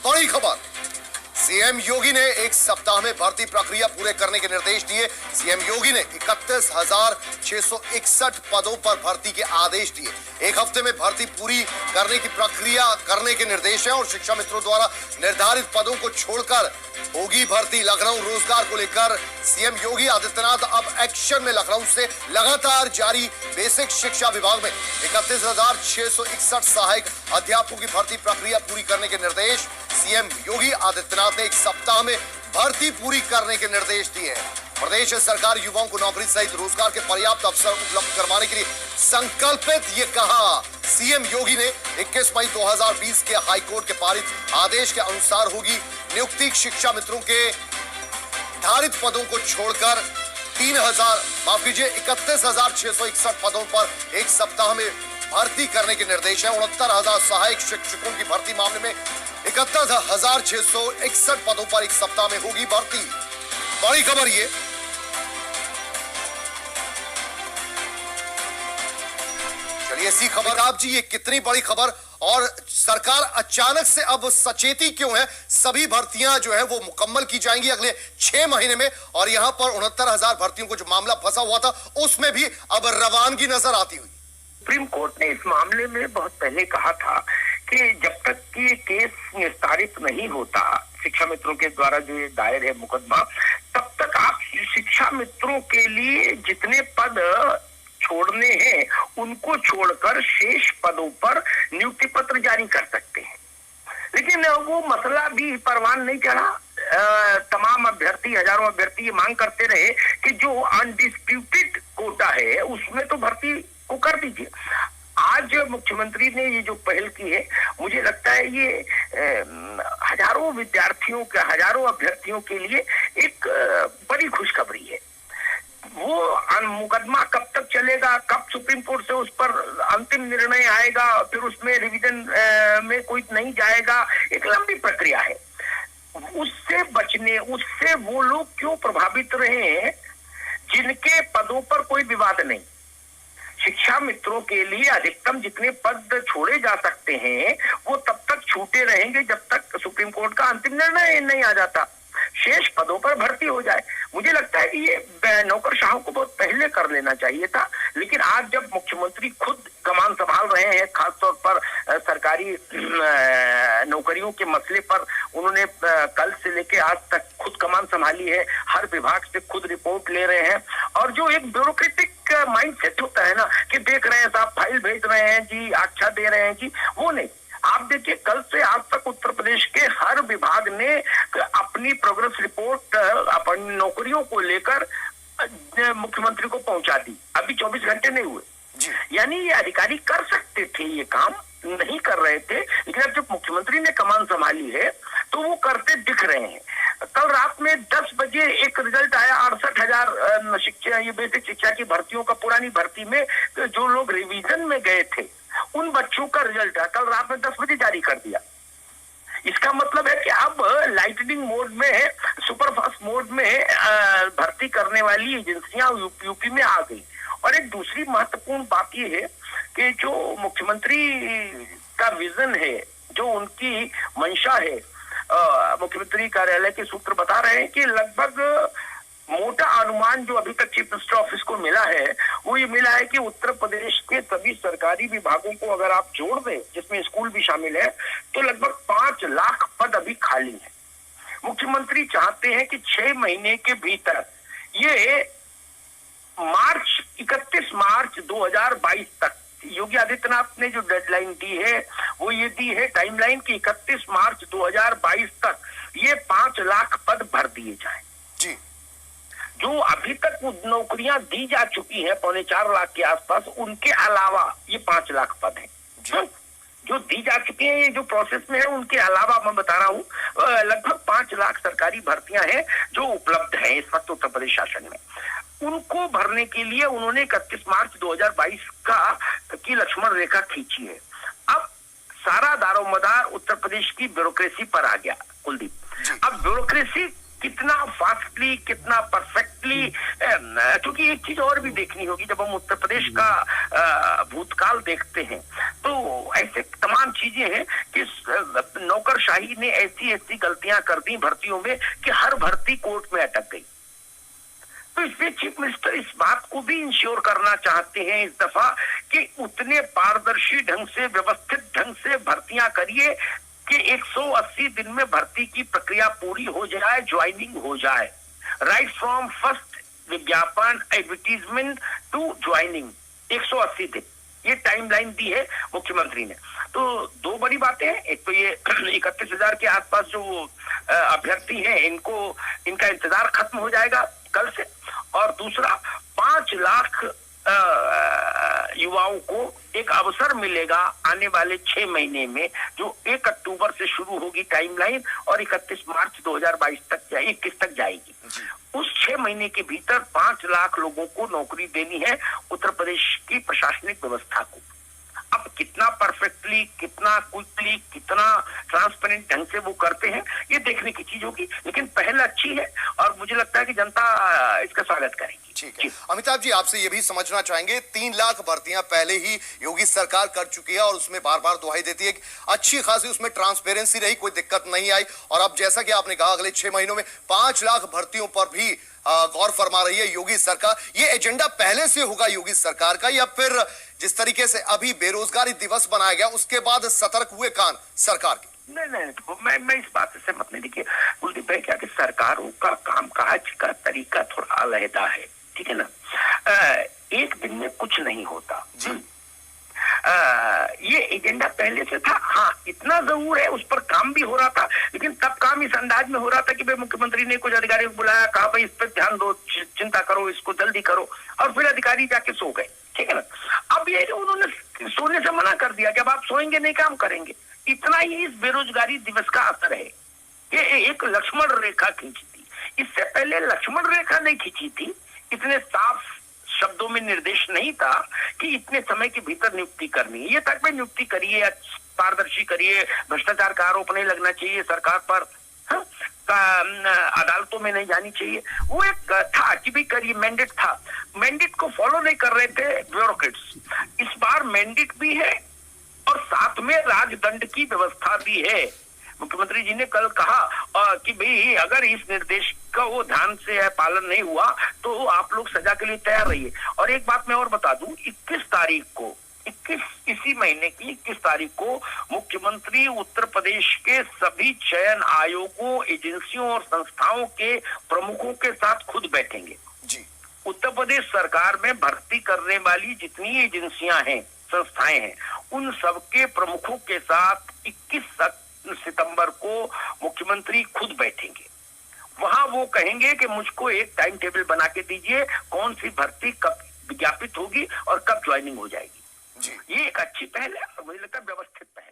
बड़ी खबर, सीएम योगी ने एक सप्ताह में भर्ती प्रक्रिया पूरे करने के निर्देश दिए। सीएम योगी ने 31,661 पदों पर भर्ती के आदेश दिए। एक हफ्ते में भर्ती पूरी करने की प्रक्रिया करने के निर्देश हैं और शिक्षा मित्रों द्वारा निर्धारित पदों को छोड़कर होगी भर्ती। लखनऊ रोजगार को लेकर सीएम योगी आदित्यनाथ अब एक्शन में। लखनऊ से लगातार जारी बेसिक शिक्षा विभाग में 31,661 सहायक अध्यापकों की भर्ती प्रक्रिया पूरी करने के निर्देश सीएम योगी आदित्यनाथ ने एक सप्ताह में भर्ती पूरी करने के निर्देश दिए हैं। प्रदेश सरकार युवाओं को नौकरी सहित रोजगार के पर्याप्त अवसर उपलब्ध करवाने के लिए संकल्पित, ये कहा सीएम योगी ने। 21 मई 2020 के हाईकोर्ट के पारित आदेश के अनुसार होगी नियुक्ति। शिक्षा मित्रों के धारित पदों को छोड़कर 31,661 पदों पर एक सप्ताह में भर्ती करने के निर्देश है। 69,000 सहायक शिक्षकों की भर्ती मामले में 71,661 पदों पर एक सप्ताह में होगी भर्ती। बड़ी खबर ये। चलिए इसी खबर, आप जी ये कितनी बड़ी खबर, और सरकार अचानक से अब सचेती क्यों है? सभी भर्तियां जो है वो मुकम्मल की जाएंगी अगले 6 महीने में, और यहां पर 69,000 भर्तियों को जो मामला फंसा हुआ था उसमें भी अब रवानगी नजर आती हुई। सुप्रीम कोर्ट ने इस मामले में बहुत पहले कहा था कि जब तक कि केस निस्तारित नहीं होता, शिक्षा मित्रों के द्वारा जो ये दायर है मुकदमा, तब तक आप शिक्षा मित्रों के लिए जितने पद छोड़ने हैं उनको छोड़कर शेष पदों पर नियुक्ति पत्र जारी कर सकते हैं। लेकिन वो मसला भी परवान नहीं चढ़ा। तमाम अभ्यर्थी, हजारों अभ्यर्थी ये मांग करते रहे कि जो अनडिस्प्यूटेड कोटा है उसमें तो भर्ती को कर दीजिए। आज मुख्यमंत्री ने ये जो पहल की है, मुझे लगता है ये हजारों विद्यार्थियों के, हजारों अभ्यर्थियों के लिए एक बड़ी खुशखबरी है। वो मुकदमा कब तक चलेगा, कब सुप्रीम कोर्ट से उस पर अंतिम निर्णय आएगा, फिर उसमें रिवीजन में कोई नहीं जाएगा, एक लंबी प्रक्रिया है। उससे बचने, उससे वो लोग क्यों प्रभावित रहे हैं जिनके पदों पर कोई विवाद नहीं। शिक्षा मित्रों के लिए अधिकतम जितने पद छोड़े जा सकते हैं वो तब तक छूटे रहेंगे जब तक सुप्रीम कोर्ट का अंतिम निर्णय नहीं आ जाता, शेष पदों पर भर्ती हो जाए। मुझे लगता है कि ये नौकरशाहों को बहुत पहले कर लेना चाहिए था, लेकिन आज जब मुख्यमंत्री खुद कमान संभाल रहे हैं, खासतौर पर सरकारी नौकरियों के मसले पर उन्होंने कल से लेकर आज तक खुद कमान संभाली है, हर विभाग से खुद रिपोर्ट ले रहे हैं, और जो एक ब्यूरोक्रेटिक माइंडसेट होता है ना कि देख रहे हैं साहब, फाइल भेज रहे हैं जी, अच्छा दे रहे हैं जी, वो नहीं। आप देखिए कल से आज तक उत्तर प्रदेश के हर विभाग ने अपनी प्रोग्रेस रिपोर्ट अपनी नौकरियों को लेकर मुख्यमंत्री को पहुंचा दी। अभी 24 घंटे नहीं हुए, यानी ये अधिकारी कर सकते थे, ये काम नहीं कर रहे थे, लेकिन अब जब मुख्यमंत्री ने कमान संभाली है तो वो करते दिख रहे हैं। कल रात में 10 बजे एक रिजल्ट आया, 68,000 शिक्षा, ये बेसिक शिक्षा की भर्तियों का, पुरानी भर्ती में जो लोग रिवीजन में गए थे उन बच्चों का रिजल्ट कल रात में 10 बजे जारी कर दिया। इसका मतलब है कि अब लाइटनिंग मोड में, सुपरफास्ट मोड में भर्ती करने वाली एजेंसियां यूपी में आ गई। और एक दूसरी महत्वपूर्ण बात यह है कि जो मुख्यमंत्री का विजन है, जो उनकी मंशा है, मुख्यमंत्री कार्यालय के सूत्र बता रहे हैं कि लगभग मोटा अनुमान जो अभी तक चीफ मिनिस्टर ऑफिस को मिला है वो ये मिला है कि उत्तर प्रदेश के सभी सरकारी विभागों को अगर आप जोड़ दें, जिसमें स्कूल भी शामिल है, तो लगभग 5 लाख पद अभी खाली है। मुख्यमंत्री चाहते हैं कि 6 महीने के भीतर ये 31 मार्च 2022 तक, योगी आदित्यनाथ ने जो डेडलाइन दी है वो ये दी है टाइमलाइन की 31 मार्च 2022 तक ये 5 लाख पद भर दिए जाए। जी, जो अभी तक नौकरियां दी जा चुकी हैं 4.25 लाख के आसपास, उनके अलावा ये 5 लाख पद हैं जो दी जा चुकी हैं, ये जो प्रोसेस में है उनके अलावा मैं बता रहा हूँ लगभग 5 लाख सरकारी भर्तियां हैं जो उपलब्ध हैं इस वक्त उत्तर प्रदेश शासन में। उनको भरने के लिए उन्होंने 31 मार्च 2022 की लक्ष्मण रेखा खींची है। अब सारा दारोमदार उत्तर प्रदेश की ब्यूरोक्रेसी पर आ गया कुलदीप। अब ब्यूरोक्रेसी कितना फास्टली, कितना परफेक्टली, क्योंकि एक चीज और भी देखनी होगी, जब हम उत्तर प्रदेश का भूतकाल देखते हैं तो ऐसे तमाम चीजें हैं कि नौकरशाही ने ऐसी ऐसी गलतियां कर दी भर्तियों में कि हर भर्ती कोर्ट में अटक गई। तो इसमें चीफ मिनिस्टर इस बात को भी इंश्योर करना चाहते हैं इस दफा कि उतने पारदर्शी ढंग से, व्यवस्थित ढंग से भर्तियां करिए कि 180 दिन में भर्ती की प्रक्रिया पूरी हो जाए, ज्वाइनिंग हो जाए, राइट फ्रॉम फर्स्ट विज्ञापन, एडवर्टीजमेंट टू ज्वाइनिंग, 180 दिन ये टाइमलाइन दी है मुख्यमंत्री ने। तो दो बड़ी बातें हैं, एक तो ये 31,000 के आसपास जो अभ्यर्थी हैं इनका इंतजार खत्म हो जाएगा कल से, और दूसरा 5 लाख युवाओं को एक अवसर मिलेगा आने वाले 6 महीने में, जो 1 अक्टूबर से शुरू होगी टाइमलाइन और 31 मार्च 2022 तक 21 तक जाएगी। उस 6 महीने के भीतर 5 लाख लोगों को नौकरी देनी है उत्तर प्रदेश की प्रशासनिक व्यवस्था को। अब कितना परफेक्टली, कितना क्विकली, कितना ट्रांसपेरेंट ढंग से वो करते हैं ये देखने की चीज होगी, लेकिन पहल अच्छी है और मुझे लगता है कि जनता इसका स्वागत करेगी। ठीक है अमिताभ जी, आपसे ये भी समझना चाहेंगे, 3 लाख भर्तियां पहले ही योगी सरकार कर चुकी है और उसमें बार बार दुहाई देती है, अच्छी खासी उसमें ट्रांसपेरेंसी रही, कोई दिक्कत नहीं आई, और अब जैसा कि आपने कहा अगले 6 महीनों में 5 लाख भर्तियों पर भी गौर फरमा रही है योगी सरकार। ये एजेंडा पहले से होगा योगी सरकार का, या फिर जिस तरीके से अभी बेरोजगारी दिवस बनाया गया उसके बाद सतर्क हुए कान सरकार के? नहीं, तो मैं इस बात से सहमत नहीं। देखिए कुलदीप भाई, क्या कि सरकारों का काम काज का तरीका थोड़ा अलहदा है, ठीक है ना। एक दिन में कुछ नहीं होता जी। ये एजेंडा पहले से था, हाँ इतना जरूर है, उस पर काम भी हो रहा था, लेकिन तब काम इस अंदाज में हो रहा था कि भाई मुख्यमंत्री ने कुछ अधिकारियों को बुलाया, कहा भाई इस पर ध्यान दो, चिंता करो, इसको जल्दी करो, और फिर अधिकारी जाके सो गए, ठीक है ना। अब ये उन्होंने सोने से मना कर दिया कि अब आप सोएंगे नहीं, काम करेंगे। इतना ही इस बेरोजगारी दिवस का असर है कि एक लक्ष्मण रेखा खींची थी, इससे पहले लक्ष्मण रेखा नहीं खींची थी, इतने साफ शब्दों में निर्देश नहीं था कि इतने समय के भीतर नियुक्ति करनी है। ये तक में नियुक्ति करिए, पारदर्शी करिए, भ्रष्टाचार का आरोप नहीं लगना चाहिए सरकार पर, अदालतों में नहीं जानी चाहिए, वो एक था कि भी करिए, मैंडेट था। मैंडेट को फॉलो नहीं कर रहे थे ब्यूरोक्रेट्स। इस बार मैंडेट भी है और साथ में राजदंड की व्यवस्था भी है। मुख्यमंत्री जी ने कल कहा कि भाई अगर इस निर्देश का वो ध्यान से पालन नहीं हुआ तो आप लोग सजा के लिए तैयार रहिए। और एक बात मैं और बता दूं, 21 महीने की 21 तारीख को मुख्यमंत्री उत्तर प्रदेश के सभी चयन आयोगों, एजेंसियों और संस्थाओं के प्रमुखों के साथ खुद बैठेंगे जी। उत्तर प्रदेश सरकार में भर्ती करने वाली जितनी एजेंसियां हैं, संस्थाएं हैं, उन सबके प्रमुखों के साथ 21 सितंबर को मुख्यमंत्री खुद बैठेंगे। वहां वो कहेंगे कि मुझको एक टाइम टेबल बना के दीजिए, कौन सी भर्ती कब विज्ञापित होगी और कब ज्वाइनिंग हो जाएगी जी। ये एक अच्छी पहल है और मुझे लगता है व्यवस्थित पहल।